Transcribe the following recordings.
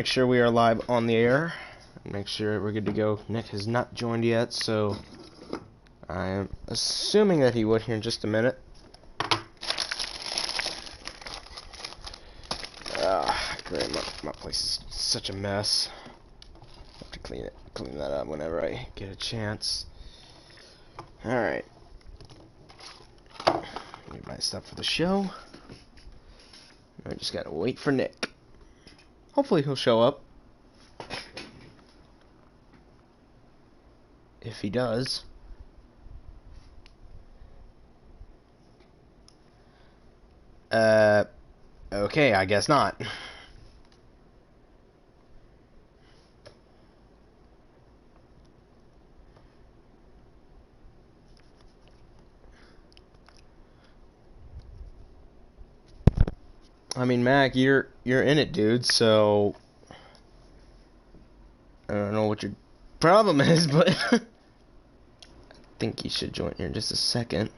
Make sure we are live on the air. Make sure we're good to go. Nick has not joined yet, so I am assuming that he would here in just a minute. Great, my place is such a mess. I have to clean that up whenever I get a chance. All right. Need my stuff for the show. I just gotta wait for Nick. Hopefully he'll show up. If he does. Okay, I guess not. I mean, Mac, you're in it, dude, so I don't know what your problem is, but I think you should join here in just a second.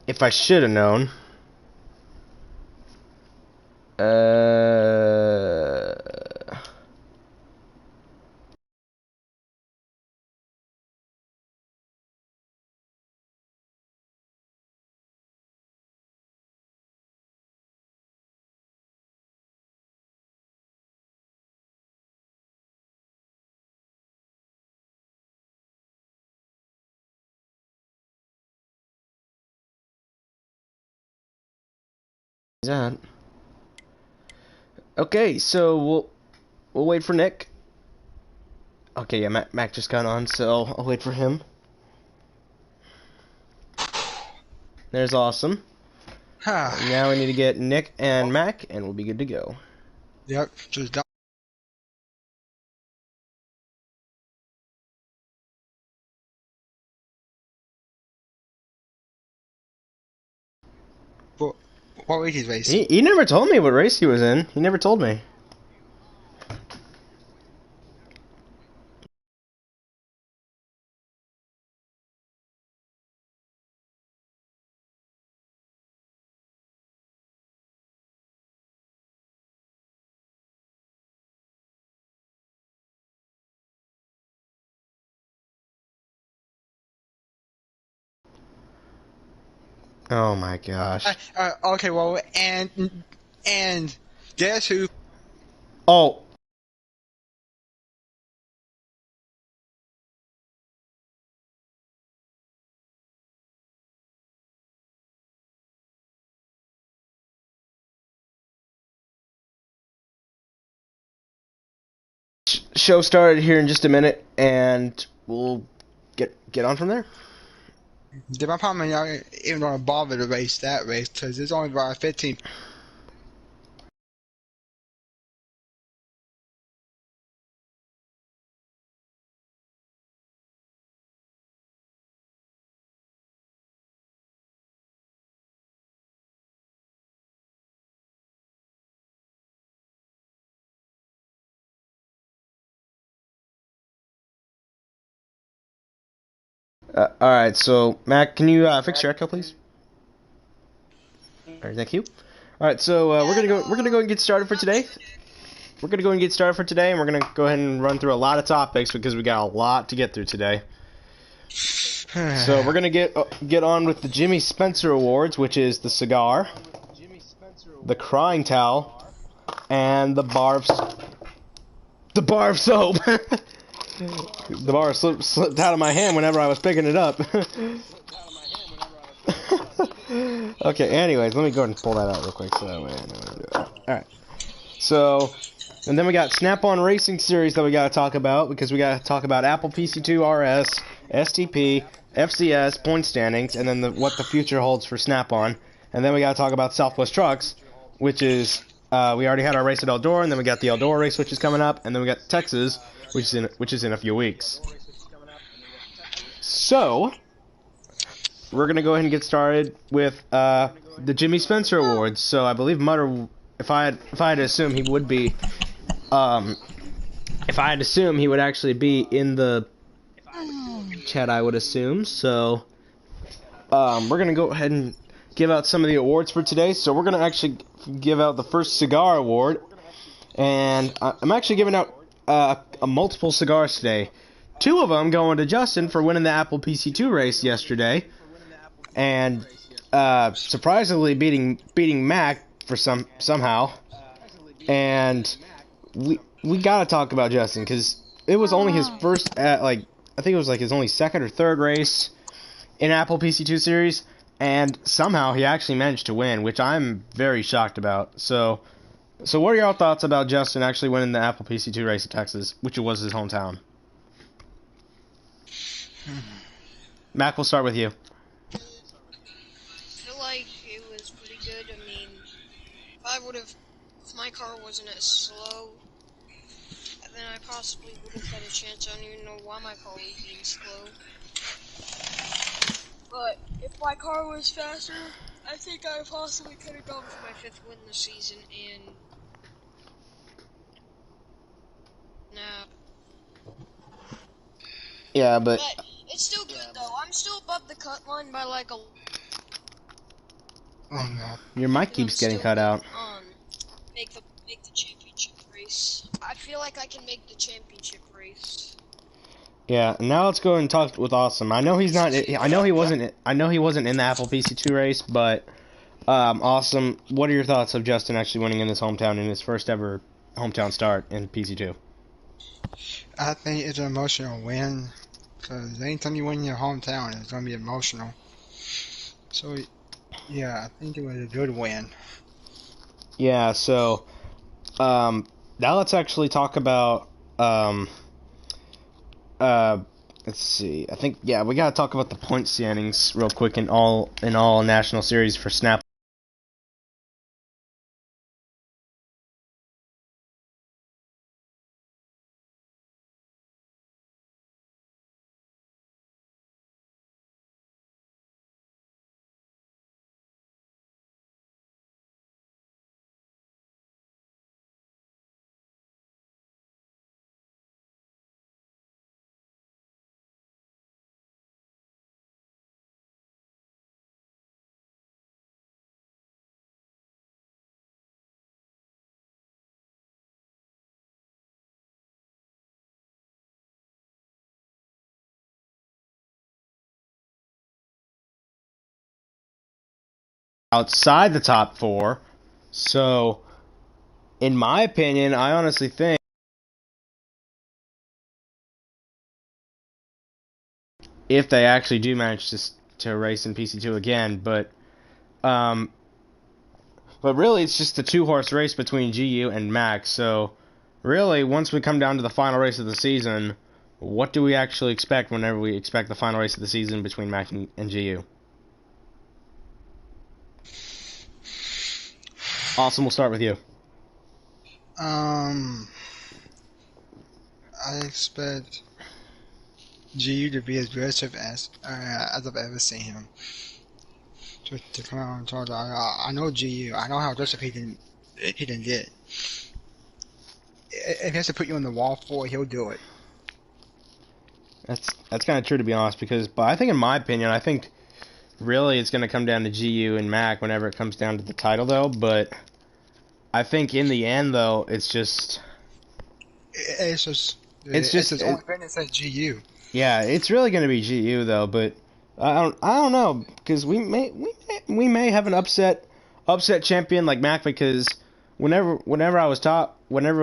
If I should have known. That. Okay, so we'll wait for Nick. Okay, yeah, Mac just got on, so I'll wait for him. There's awesome. Now we need to get Nick and Mac, and we'll be good to go. Yep, just done. What race is racing? He never told me what race he was in. He never told me. Oh my gosh. Okay, well, and guess who? Oh. Show started here in just a minute, and we'll get on from there. My problem, y'all even gonna bother to race that race because it's only about 15. Alright, so Mac, can you fix your echo, please? Alright, thank you. Alright, so we're gonna go and get started for today. We're gonna go and get started for today, and we're gonna go ahead and run through a lot of topics because we got a lot to get through today. So we're gonna get on with the Jimmy Spencer Awards, which is the cigar, the crying towel, and the bar of soap. The bar slipped out of my hand whenever I was picking it up. Okay, anyways, let me go ahead and pull that out real quick so that way I know what to do it. Alright. So, and then we got Snap-on Racing Series that we gotta talk about, because we gotta talk about Apple PC2 RS, STP, FCS, point standings, and then what the future holds for Snap-on. And then we gotta talk about Southwest Trucks, which is, we already had our race at Eldora, and then we got the Eldora race, which is coming up, and then we got Texas, which is in a few weeks. So, we're gonna go ahead and get started with the Jimmy Spencer Awards. So I believe Mutter, if I had to assume, he would be, if I had to assume, he would actually be in the chat, I would assume. So, we're gonna go ahead and give out some of the awards for today. So we're gonna actually give out the first cigar award, And I'm actually giving out a multiple cigars today. 2 of them going to Justin for winning the Apple PC2 race yesterday, and surprisingly beating Mac for somehow. And we gotta talk about Justin because it was only his first I think it was like his only second or third race in Apple PC2 series, and somehow he actually managed to win, which I'm very shocked about. So what are your thoughts about Justin actually winning the Apple PC2 race in Texas, which was his hometown? Mac, we'll start with you. I feel like it was pretty good. I mean, if my car wasn't as slow, then I possibly would have had a chance. I don't even know why my car was being slow. But if my car was faster, I think I possibly could have gone for my 5th win this season. And now, Yeah, but but it's still good though. I'm still above the cut line by like a. Oh no. your mic And I'm keeps getting still cut gonna out. make the championship race. I feel like I can make the championship race. Yeah, now let's go and talk with Awesome. I know he's not. I know he wasn't. I know he wasn't in the Apple PC2 race, but Awesome. What are your thoughts of Justin actually winning in his hometown in his first ever hometown start in PC2? I think it's an emotional win because anytime you win your hometown, it's gonna be emotional. So yeah, I think it was a good win. Yeah. So now let's actually talk about uh, let's see. I think we gotta talk about the point standings real quick in all national series for Snap. Outside the top 4. So, in my opinion, I honestly think if they actually do manage to race in PC2 again, um, but really it's just a 2-horse race between GU and Max. So, really, once we come down to the final race of the season, what do we actually expect whenever we expect the final race of the season between Max and GU? Awesome, we'll start with you. Um, I expect GU to be as aggressive as I've ever seen him. To come out and talk. I know GU. I know how aggressive he didn't get. If he has to put you on the wall for it, he'll do it. That's kind of true to be honest, but I think in my opinion, I think really it's going to come down to GU and Mac whenever it comes down to the title though, but I think in the end though, It's just it's it's just his only favorite at GU. yeah, it's really going to be GU though, but I don't know because we may have an upset champion like Mac because whenever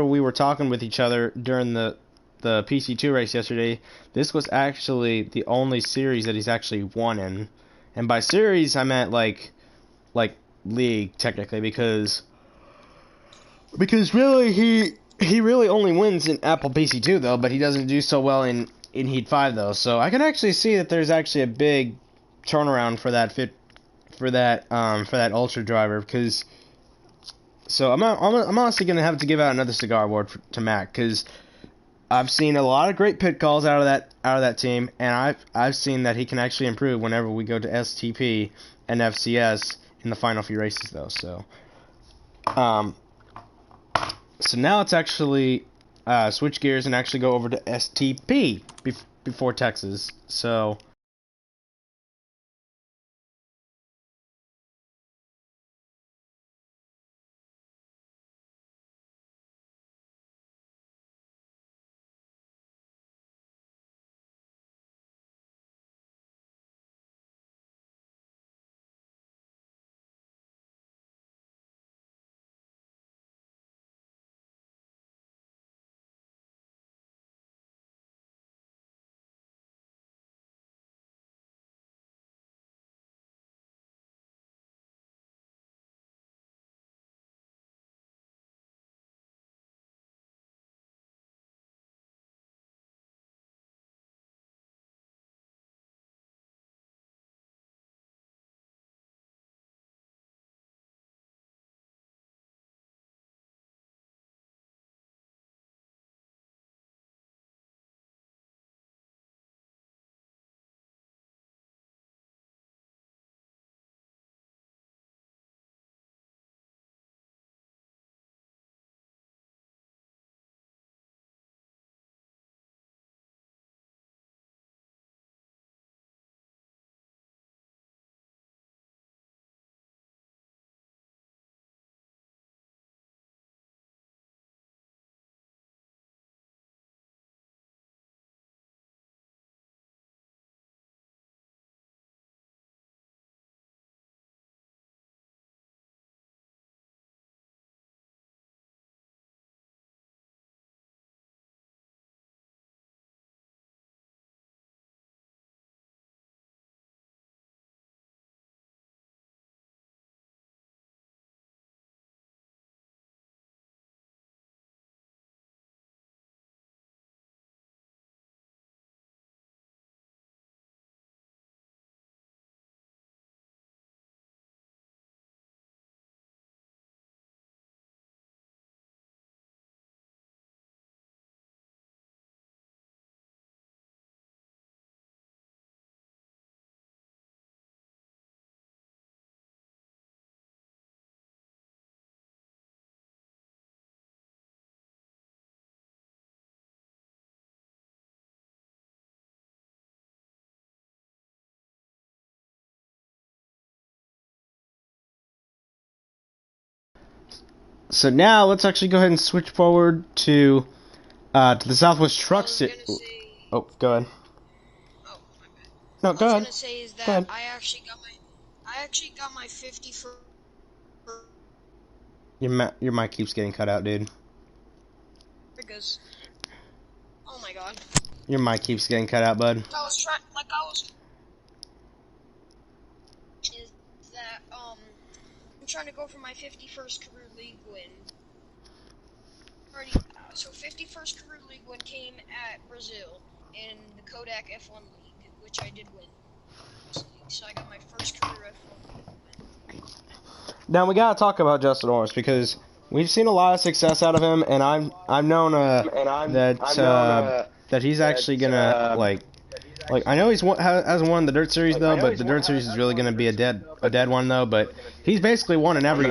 we were talking with each other during the PC2 race yesterday, this was actually the only series that he's actually won in, and by series I meant like league technically because really he really only wins in Apple PC2 though, but he doesn't do so well in Heat 5 though. So I can actually see that there's actually a big turnaround for that Ultra driver because I'm honestly gonna have to give out another cigar award to Mac because I've seen a lot of great pit calls out of that team, and I've seen that he can actually improve whenever we go to STP and FCS in the final few races though. Um, so now let's actually switch gears and actually go over to STP before Texas. So So now let's actually go ahead and switch forward to the Southwest Truck Series. Oh, go ahead. Oh, my bad. No, What go I was ahead. gonna say is Go that ahead. I actually got my 50 for. Your mic keeps getting cut out, dude. Because, oh my god, Your mic keeps getting cut out, bud. is that I'm trying to go for my 51st career league win. So 51st career league win came at Brazil in the Kodak F1 league, which I did win. So I got my first career F1 league win. Now we gotta talk about Justin Orris because we've seen a lot of success out of him, and I've known that he's actually gonna like I know hasn't won the Dirt Series though, but the Dirt Series is really gonna be a dead one though. But he's basically won in every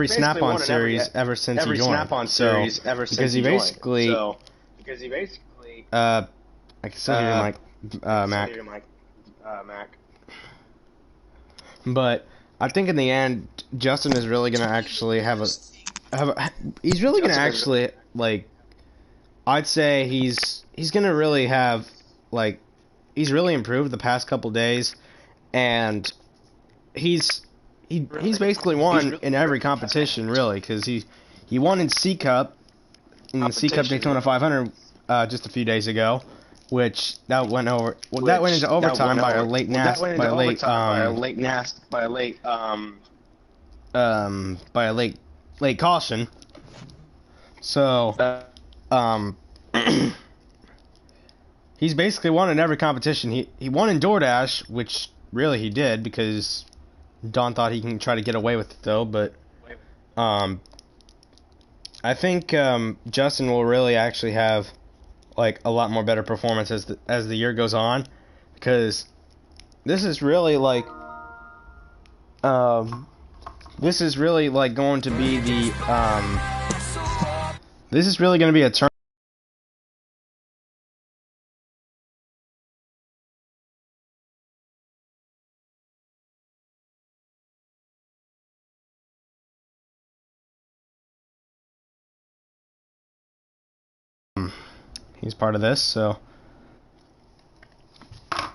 Snap-on series ever since he joined. So because he basically I can still hear your mic, Mac. But I think in the end, Justin is really gonna actually he's really gonna actually like. I'd say he's gonna really have like he's really improved the past couple days, and he's basically won in every competition really because he won in C Cup in the C Cup Daytona 500 just a few days ago, which that went into overtime by a late late caution. So he's basically won in every competition. He won in DoorDash, which really he did because Don thought he can try to get away with it though, but I think Justin will really actually have like a lot more better performance as the year goes on, because this is really like going to be this is really going to be a turn. He's part of this, so I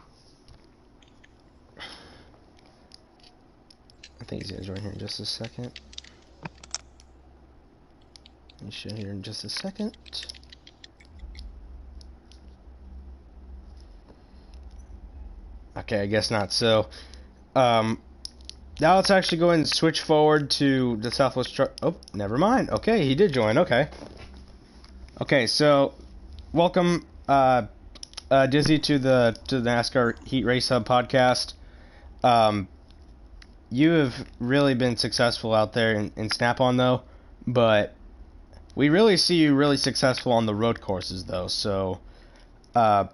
think he's going to join here in just a second. He should here in just a second. Okay, I guess not. So, now let's actually go ahead and switch forward to the Southwest Truck. Oh, never mind. Okay, he did join. Okay. Okay, so welcome, Dizzy, to the NASCAR Heat Race Hub podcast. You have really been successful out there in Snap-on though, but we really see you really successful on the road courses though. So, so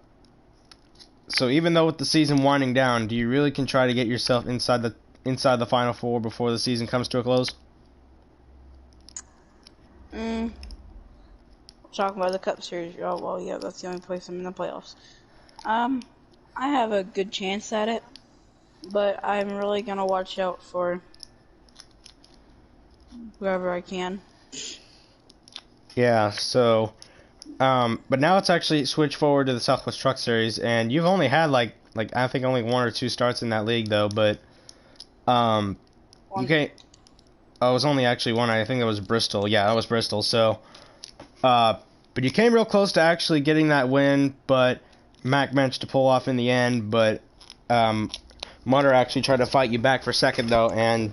even though with the season winding down, do you really can try to get yourself inside the Final Four before the season comes to a close? Talking about the Cup Series. Oh, well, yeah, that's the only place I'm in the playoffs. I have a good chance at it, but I'm really gonna watch out for whoever I can. Yeah, so, but now let's actually switch forward to the Southwest Truck Series, and you've only had like I think only 1 or 2 starts in that league though, but you can't. Oh, it was only actually one. I think it was Bristol. Yeah, that was Bristol. So, but you came real close to actually getting that win, but Mac managed to pull off in the end. But Mutter actually tried to fight you back for second though, and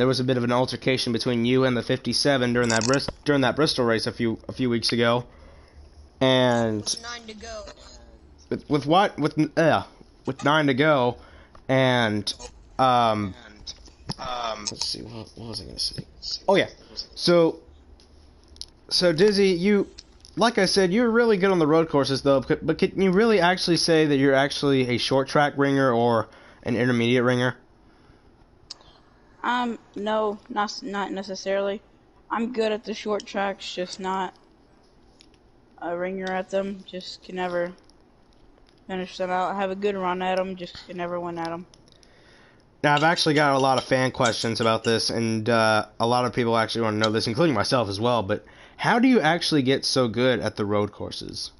there was a bit of an altercation between you and the 57 during that Bristol race a few weeks ago, and With 9 to go. with 9 to go, and let's see, what was I gonna say? Oh yeah, so Dizzy, you, like I said, you're really good on the road courses though, but can you really actually say that you're actually a short track ringer or an intermediate ringer? No, not necessarily. I'm good at the short tracks, just not a ringer at them. Just can never finish them out. I have a good run at them, just can never win at them. Now, I've actually got a lot of fan questions about this, and a lot of people actually want to know this, including myself as well, but how do you actually get so good at the road courses?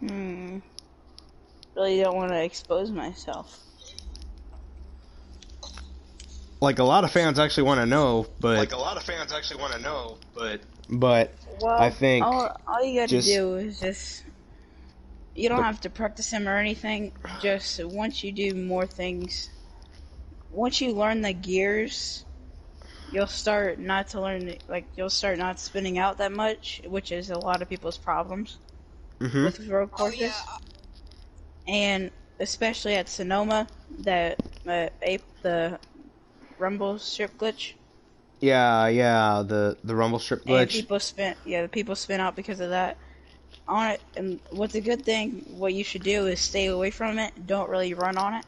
Really don't want to expose myself. Like, a lot of fans actually want to know, but I Well, think all you gotta just do is just, you don't the, have to practice them or anything. Just once you do more things, once you learn the gears, you'll start not to learn, like, you'll start not spinning out that much, which is a lot of people's problems mhm. with road Oh yeah, courses. And especially at Sonoma, that the rumble strip glitch, Yeah, the rumble strip and glitch. people spin out because of that. On it, and what's a good thing, what you should do is stay away from it. Don't really run on it,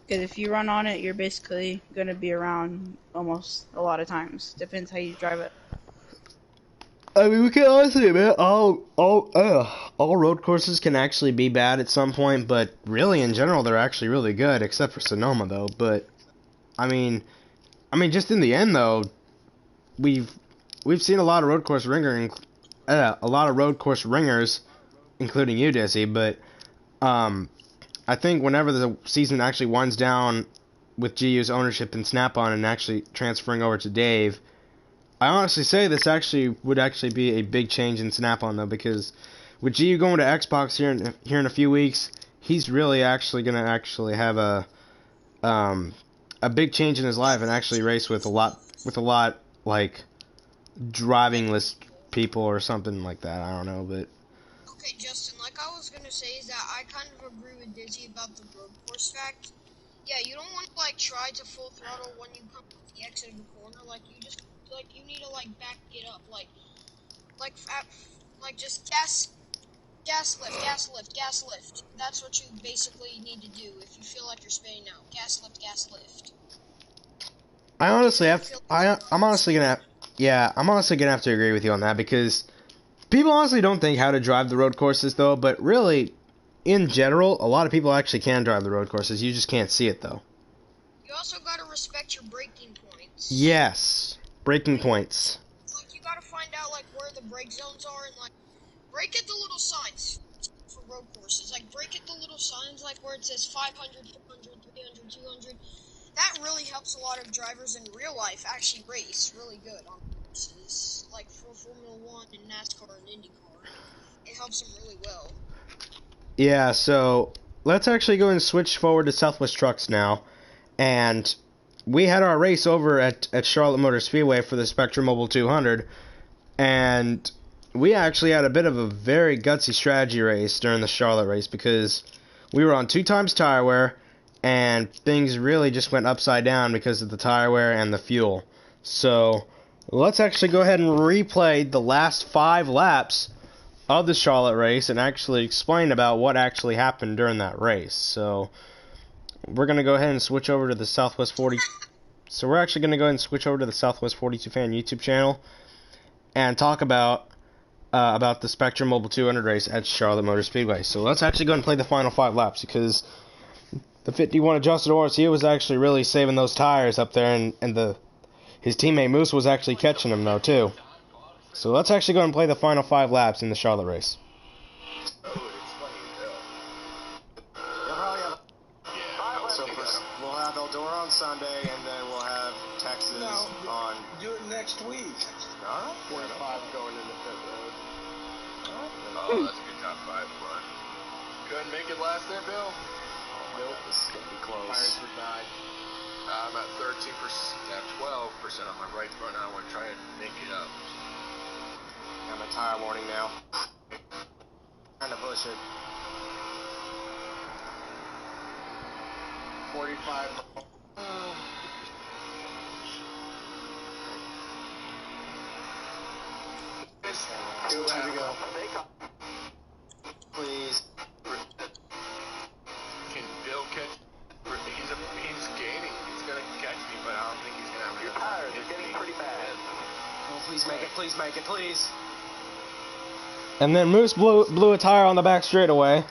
because if you run on it, you're basically gonna be around almost a lot of times. Depends how you drive it. I mean, we can honestly admit all road courses can actually be bad at some point, but really in general they're actually really good, except for Sonoma though. But I mean, just in the end though, we've seen a lot of road course ringers, including you, Dizzy. But I think whenever the season actually winds down with GU's ownership and Snap-on and actually transferring over to Dave, I honestly say this would actually be a big change in Snap-on though, because with GU going to Xbox here in a few weeks, he's really actually gonna actually have a big change in his life and actually race with a lot like driving list people or something like that. I don't know, but okay, Justin. Like I was gonna say is that I kind of agree with Dizzy about the road course fact. Yeah, you don't want to like try to full throttle when you come off the exit of the corner. Like you need to like back it up. Like like just gas lift, gas lift, gas lift. That's what you basically need to do if you feel like you're spinning out. Gas lift, gas lift. I honestly have Feel I'm honestly gonna I'm honestly gonna have to agree with you on that, because people honestly don't think how to drive the road courses though, but really in general a lot of people actually can drive the road courses. You just can't see it though. You also gotta respect your braking points. Yes, braking points. Like you gotta find out like where the brake zones are and like brake at the little signs for road courses. Like brake at the little signs like where it says 500, 400, 300, 200. That really helps a lot of drivers in real life actually race really good on courses, like for Formula 1 and NASCAR and IndyCar. It helps them really well. Yeah, so let's actually go and switch forward to Southwest Trucks now. And we had our race over at Charlotte Motor Speedway for the Spectrum Mobile 200, and we actually had a bit of a very gutsy strategy race during the Charlotte race, because we were on 2 times tire wear, and things really just went upside down because of the tire wear and the fuel. So let's actually go ahead and replay the last 5 laps of the Charlotte race and actually explain about what actually happened during that race. So we're going to go ahead and switch over to the Southwest 40. So we're actually going to go ahead and switch over to the Southwest 42 Fan YouTube channel and talk about the Spectrum Mobile 200 race at Charlotte Motor Speedway. So let's actually go and play the final 5 laps, because the 51 adjusted horse, he was actually really saving those tires up there, and his teammate Moose was actually catching him though too. So let's actually go and play the final 5 laps in the Charlotte race. We'll have Eldora on Sunday, and then we'll have Texas on. Do it next week. Alright. 45 going into pit road. Oh, that's a good top 5 run. Couldn't make it last there, Bill? Nope, this is gonna be close. Tires were died. I'm at 13%, at 12% on my right front. I want to try and make it up. Got my tire warning now. Trying to push it. 45. Here we go. Please. Can Bill catch? He's gaining. He's gonna catch me, but I don't think he's gonna have Your tires are getting pretty bad. Oh, please make it, please. And then Moose blew a tire on the back straightaway.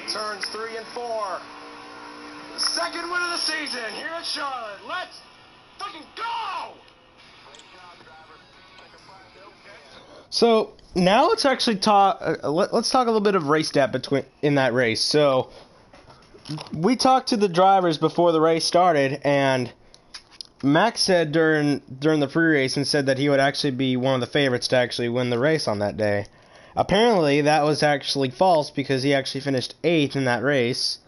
at turns 3 and 4. The second win of the season here at Charlotte. Let's fucking go! So now let's actually talk. Let's talk a little bit of race stat in that race. So we talked to the drivers before the race started, and Max said during the pre-race and said that he would actually be one of the favorites to actually win the race on that day. Apparently, that was actually false because he actually finished 8th in that race.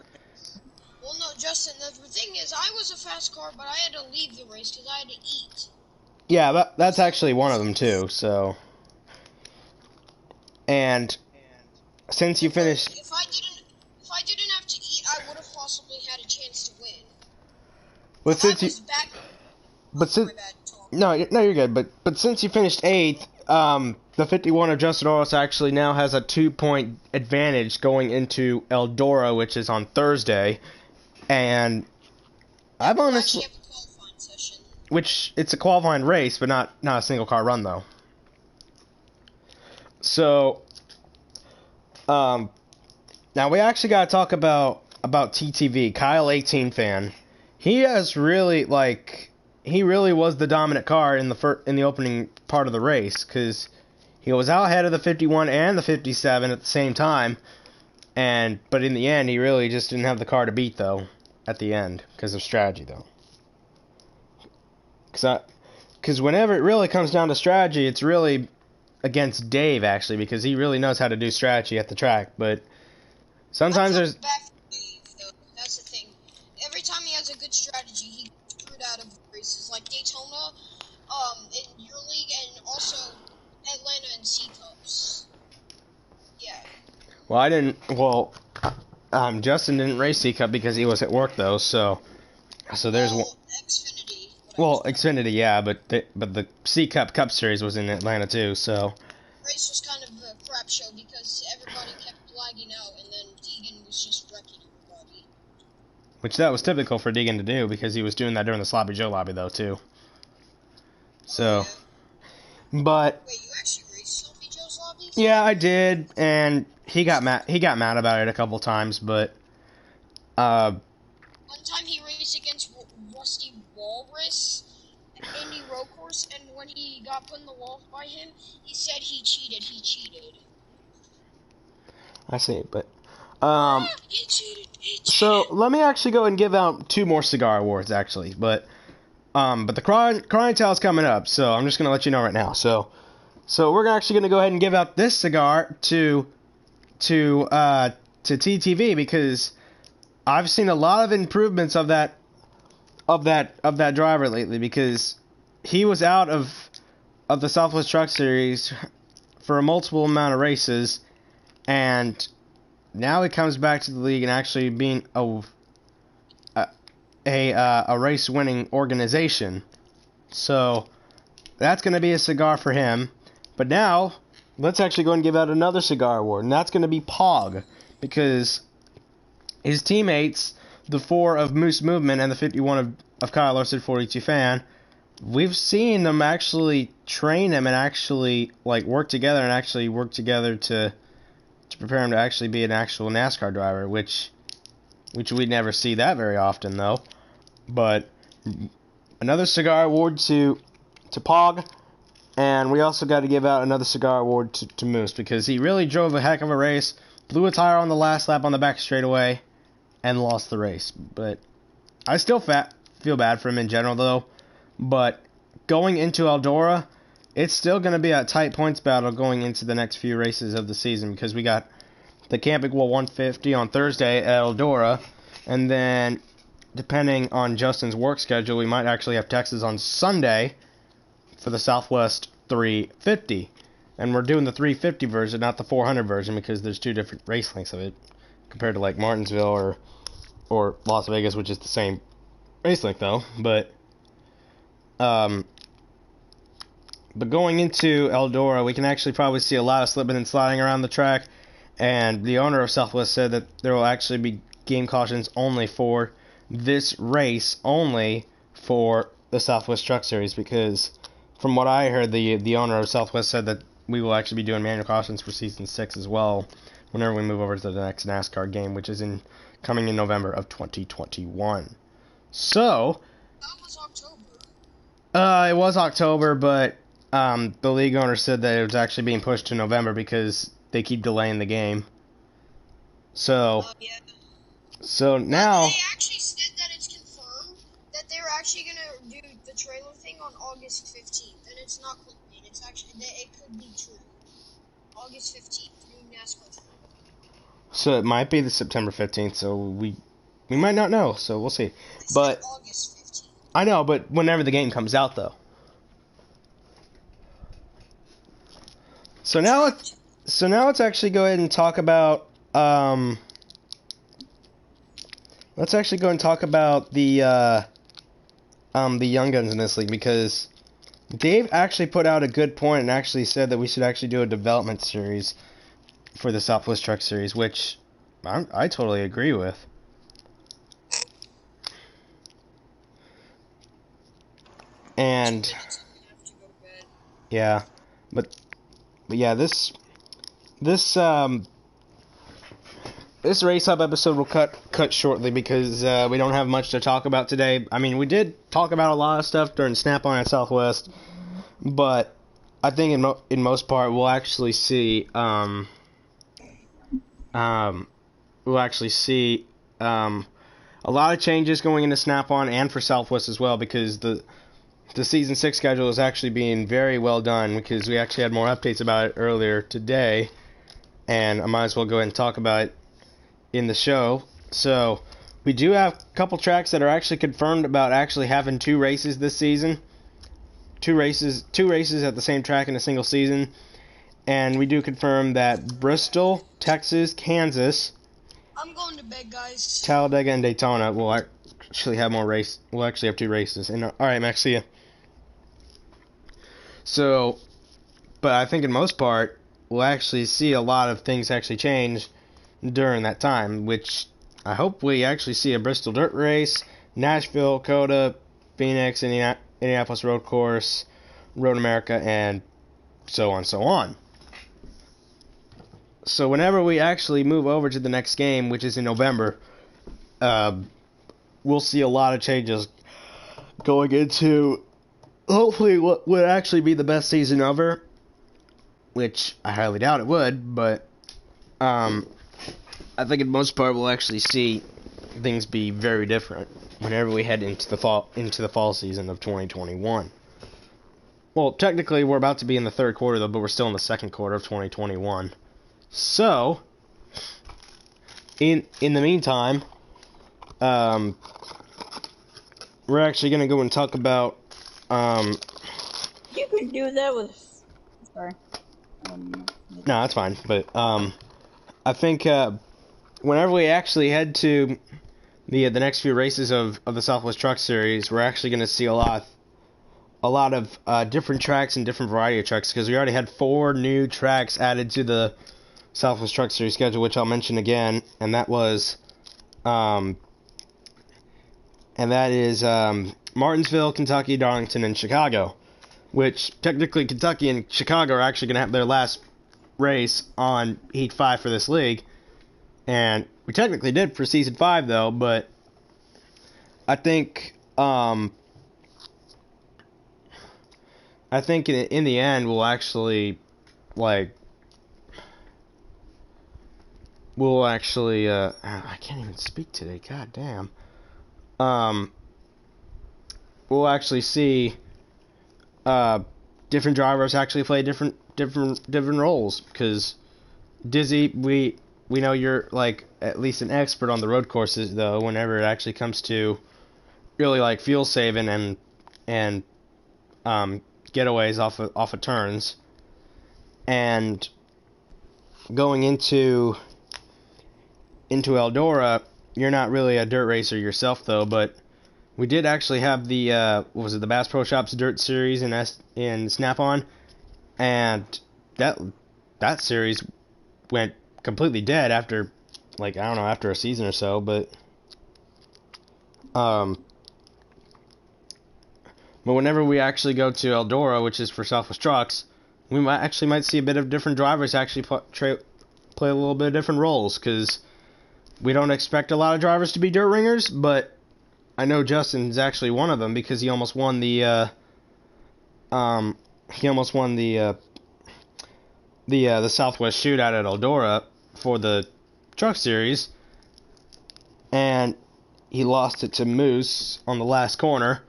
Well, no, Justin, the thing is, I was a fast car, but I had to leave the race because I had to eat. Yeah, that's actually one of them too. So, and since you finished, If I didn't have to eat, I would have possibly had a chance to win. but since I you, was back. but since My bad, talk. no, you're good. But since you finished 8th, the 51 of Justin Orris actually now has a 2-point advantage going into Eldora, which is on Thursday, and I've We'll honestly, actually have a qualifying session. which it's a qualifying race, but not a single car run though. So, now we actually got to talk about TTV, Kyle 18 fan. He has really he really was the dominant car in the opening part of the race because he was out ahead of the 51 and the 57 at the same time, but in the end he really just didn't have the car to beat though at the end because of strategy though. Because whenever it really comes down to strategy, it's really against Dave actually because he really knows how to do strategy at the track, but sometimes there's Back to Dave, though. That's the thing. Every time he has a good strategy, he gets screwed out of races like Daytona, in your league, and also Atlanta and C Cups. Yeah. Justin didn't race C Cup because he was at work though, so there's one. Xfinity. Well, Xfinity, yeah, but the C Cup Series was in Atlanta too, so. Race was kind of a crap show because everybody kept lagging out, and then Deegan was just wrecking everybody. Which that was typical for Deegan to do because he was doing that during the Sloppy Joe lobby though too. So, but Wait, you actually raced Sloppy Joe's lobbies? yeah, I did, and he got mad. He got mad about it a couple times, but One time he raced against Rusty Walrus in the road course, and when he got put in the wall by him, he said he cheated. He cheated. I see. But He cheated. He cheated. so let me actually go and give out 2 more cigar awards actually, but the crying towel's coming up, so I'm just gonna let you know right now. So we're actually gonna go ahead and give out this cigar to TTV because I've seen a lot of improvements of that driver lately because he was out of the Southwest Truck Series for a multiple amount of races, and now he comes back to the league and actually being a race winning organization. So that's going to be a cigar for him. But now let's actually go and give out another cigar award, and that's going to be Pog because his teammates, the 4 of Moose Movement and the 51 of Kyle Larson 42 fan, we've seen them actually train him and actually work together to prepare him to actually be an actual NASCAR driver, which we never see that very often though. But another cigar award to Pog, and we also got to give out another cigar award to Moose because he really drove a heck of a race, blew a tire on the last lap on the back straightaway, and lost the race. But I still feel bad for him in general though. But going into Eldora, it's still going to be a tight points battle going into the next few races of the season because we got the Camping World 150 on Thursday at Eldora, and then depending on Justin's work schedule, we might actually have Texas on Sunday for the Southwest 350. And we're doing the 350 version, not the 400 version, because there's 2 different race lengths of it compared to Martinsville or Las Vegas, which is the same race length though. But going into Eldora, we can actually probably see a lot of slipping and sliding around the track, and the owner of Southwest said that there will actually be game cautions only for this race, only for the Southwest Truck Series, because from what I heard, the owner of Southwest said that we will actually be doing manual cautions for Season 6 as well whenever we move over to the next NASCAR game, which is coming in November of 2021. So, That was October. it was October, but the league owner said that it was actually being pushed to November because they keep delaying the game. So, Yeah. so now, They actually said that it's confirmed that they're actually gonna do the trailer thing on August 15th, and it's not clickbait. It's actually it could be true. August 15th, new NASCAR trailer. so it might be the September 15th. So we might not know. So we'll see. But August 15th. I know, but whenever the game comes out, though. So now let's actually go ahead and talk about let's actually go and talk about the young guns in this league, because Dave actually put out a good point and actually said that we should actually do a development series for the Southwest Truck Series, which I totally agree with. And yeah, but yeah, this Race Hub episode will cut shortly because we don't have much to talk about today. I mean, we did talk about a lot of stuff during Snap-on at Southwest, but I think in most part we'll actually see a lot of changes going into Snap-on and for Southwest as well, because the Season 6 schedule is actually being very well done, because we actually had more updates about it earlier today, and I might as well go ahead and talk about it in the show. So, we do have a couple tracks that are actually confirmed about actually having 2 races this season. Two races at the same track in a single season. And we do confirm that Bristol, Texas, Kansas, I'm going to bed, guys. Talladega, and Daytona will actually have we'll actually have 2 races. And alright, Max, see ya. So, but I think in most part, we'll actually see a lot of things actually change during that time, which I hope we actually see a Bristol Dirt Race, Nashville, COTA, Phoenix, Indianapolis Road Course, Road America, and so on, so on. So whenever we actually move over to the next game, which is in November, we'll see a lot of changes going into hopefully what would actually be the best season ever, which I highly doubt it would, but I think in most part we'll actually see things be very different whenever we head into the fall season of 2021. Well, technically we're about to be in the third quarter though, but we're still in the second quarter of 2021. So, in the meantime, we're actually gonna go and talk about You can do that with. Sorry. No, that's fine. But I think whenever we actually head to the next few races of the Southwest Truck Series, we're actually going to see a lot of different tracks and different variety of trucks, because we already had 4 new tracks added to the Southwest Truck Series schedule, which I'll mention again, and that is Martinsville, Kentucky, Darlington, and Chicago. Which technically Kentucky and Chicago are actually going to have their last race on Heat 5 for this league. And we technically did for Season 5 though, but I think in the end I can't even speak today, god damn. We'll actually see different drivers actually play different roles, because Dizzy, we know you're like at least an expert on the road courses though, whenever it actually comes to really like fuel saving and getaways off of turns. And going into Eldora, you're not really a dirt racer yourself though, but we did actually have the the Bass Pro Shops Dirt Series in Snap-on, and that series went completely dead after after a season or so, but whenever we actually go to Eldora, which is for Southwest Trucks, we might see a bit of different drivers actually play play a little bit of different roles, because we don't expect a lot of drivers to be dirt ringers, but I know Justin's actually one of them, because he almost won the Southwest Shootout at Eldora for the Truck Series, and he lost it to Moose on the last corner.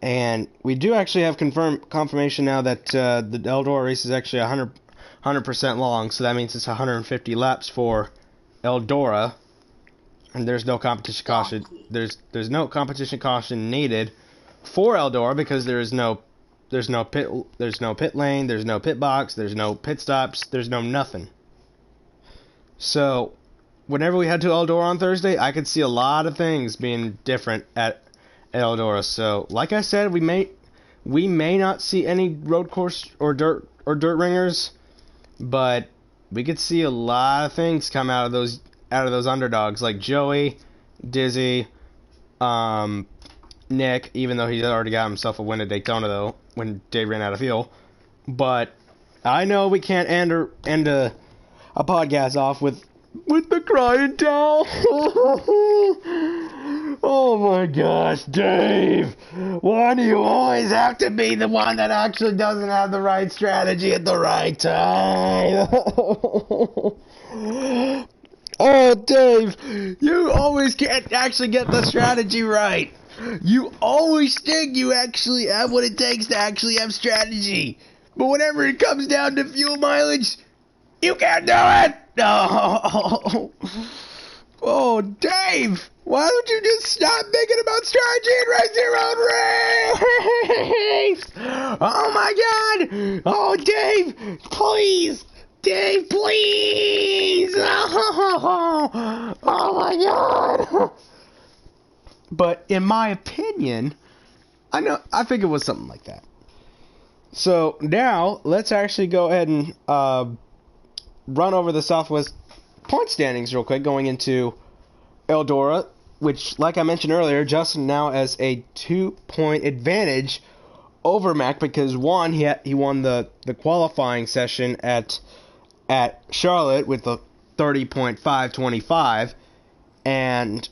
And we do actually have confirmation now that the Eldora race is actually 100% long, so that means it's 150 laps for Eldora, and there's no competition caution. There's no competition caution needed for Eldora, because there's no pit lane, there's no pit box, there's no pit stops, there's no nothing. So whenever we head to Eldora on Thursday, I could see a lot of things being different at Eldora. So, like I said, we may not see any road course or dirt ringers, but we could see a lot of things come out of those underdogs, like Joey, Dizzy, Nick, even though he already got himself a win at Daytona though when Dave ran out of fuel. But I know we can't end a podcast off with the crying towel. Oh my gosh, Dave! Why do you always have to be the one that actually doesn't have the right strategy at the right time? Oh, Dave, you always can't actually get the strategy right. You always think you actually have what it takes to actually have strategy. But whenever it comes down to fuel mileage, you can't do it! No! Oh, Dave! Why don't you just stop thinking about strategy and race your own race? Oh my god! Oh, Dave! Please! Dave, please! Oh my god! But in my opinion, I think it was something like that. So now, let's actually go ahead and run over the Southwest point standings real quick going into Eldora, which, like I mentioned earlier, Justin now has a 2-point advantage over Mac, because one, he won the qualifying session at Charlotte with the 30.525, and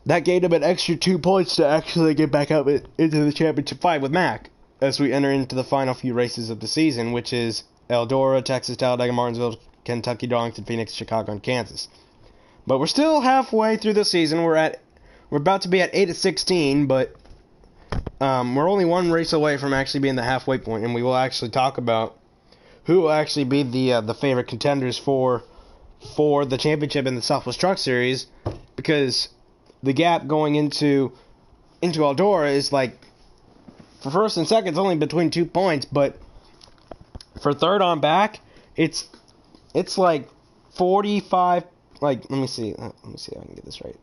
that gave him an extra 2 points to actually get back up into the championship fight with Mac as we enter into the final few races of the season, which is Eldora, Texas, Talladega, Martinsville, Kentucky, Darlington, Phoenix, Chicago, and Kansas. But we're still halfway through the season. We're about to be at 8 of 16, but we're only one race away from actually being the halfway point, and we will actually talk about who will actually be the favorite contenders for the championship in the Southwest Truck Series, because the gap going into Eldora is like, for first and second, it's only between 2 points, but for third on back, it's like 45. Like, let me see if I can get this right.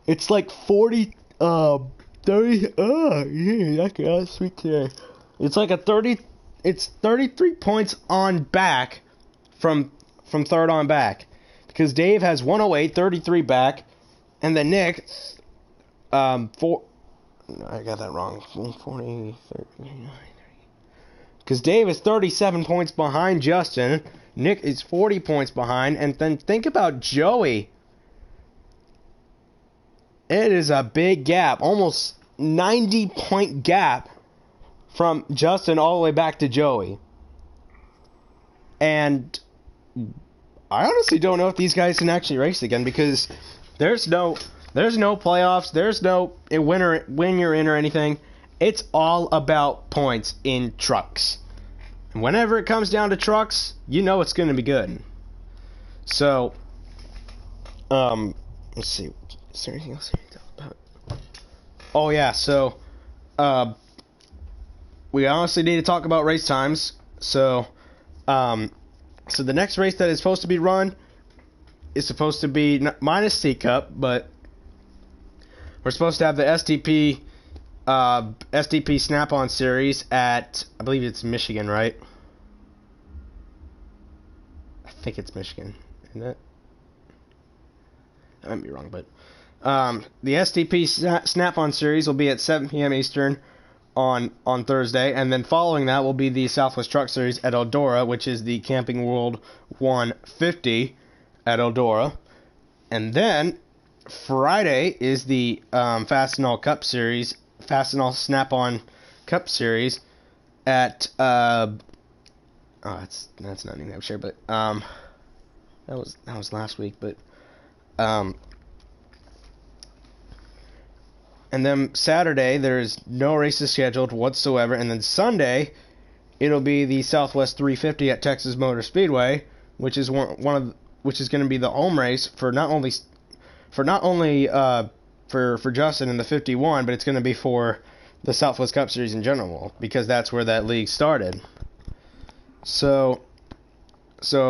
It's like 30. Yeah, I can speak today. It's like 30. It's 33 points on back from third on back, because Dave has 108, 33 back, and then Nick, I got that wrong. 40, 39. Because Dave is 37 points behind Justin. Nick is 40 points behind. And then think about Joey. It is a big gap. Almost 90-point gap from Justin all the way back to Joey. And I honestly don't know if these guys can actually race again, because there's no playoffs. There's no win you're in or anything. It's all about points in trucks. And whenever it comes down to trucks, you know it's going to be good. So, let's see. Is there anything else I need to talk about? Oh, yeah. So, we honestly need to talk about race times. So the next race that is supposed to be run is supposed to be minus C Cup, but we're supposed to have the SDP Snap-on Series at, I believe it's Michigan, right? I think it's Michigan, isn't it? I might be wrong, but the SDP Snap-on Series will be at 7 p.m. Eastern on Thursday, and then following that will be the Southwest Truck Series at Eldora, which is the Camping World 150 at Eldora, and then Friday is the Fastenal Cup Series, Fastenal Snap-on Cup Series at that's not New Hampshire, but that was last week, but and then Saturday there's no races scheduled whatsoever, and then Sunday it'll be the Southwest 350 at Texas Motor Speedway, which is which is going to be the home race for not only for Justin in the 51, but it's going to be for the Southwest Cup Series in general, because that's where that league started. So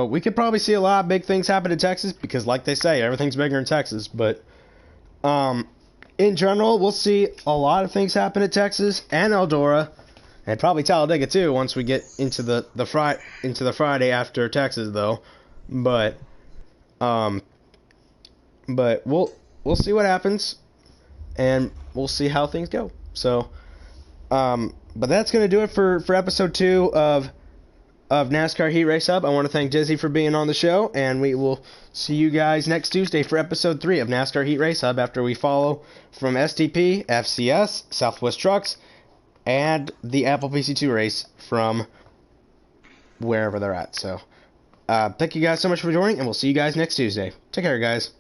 we could probably see a lot of big things happen in Texas, because like they say, everything's bigger in Texas. But in general, we'll see a lot of things happen in Texas and Eldora, and probably Talladega too once we get into the Friday after Texas though. But we'll see what happens, and we'll see how things go. So but that's gonna do it for episode 2 of NASCAR Heat Race Hub. I want to thank Dizzy for being on the show, and we will see you guys next Tuesday for episode 3 of NASCAR Heat Race Hub, after we follow from STP, FCS, Southwest Trucks, and the Apple PC2 race from wherever they're at. So thank you guys so much for joining, and we'll see you guys next Tuesday. Take care, guys.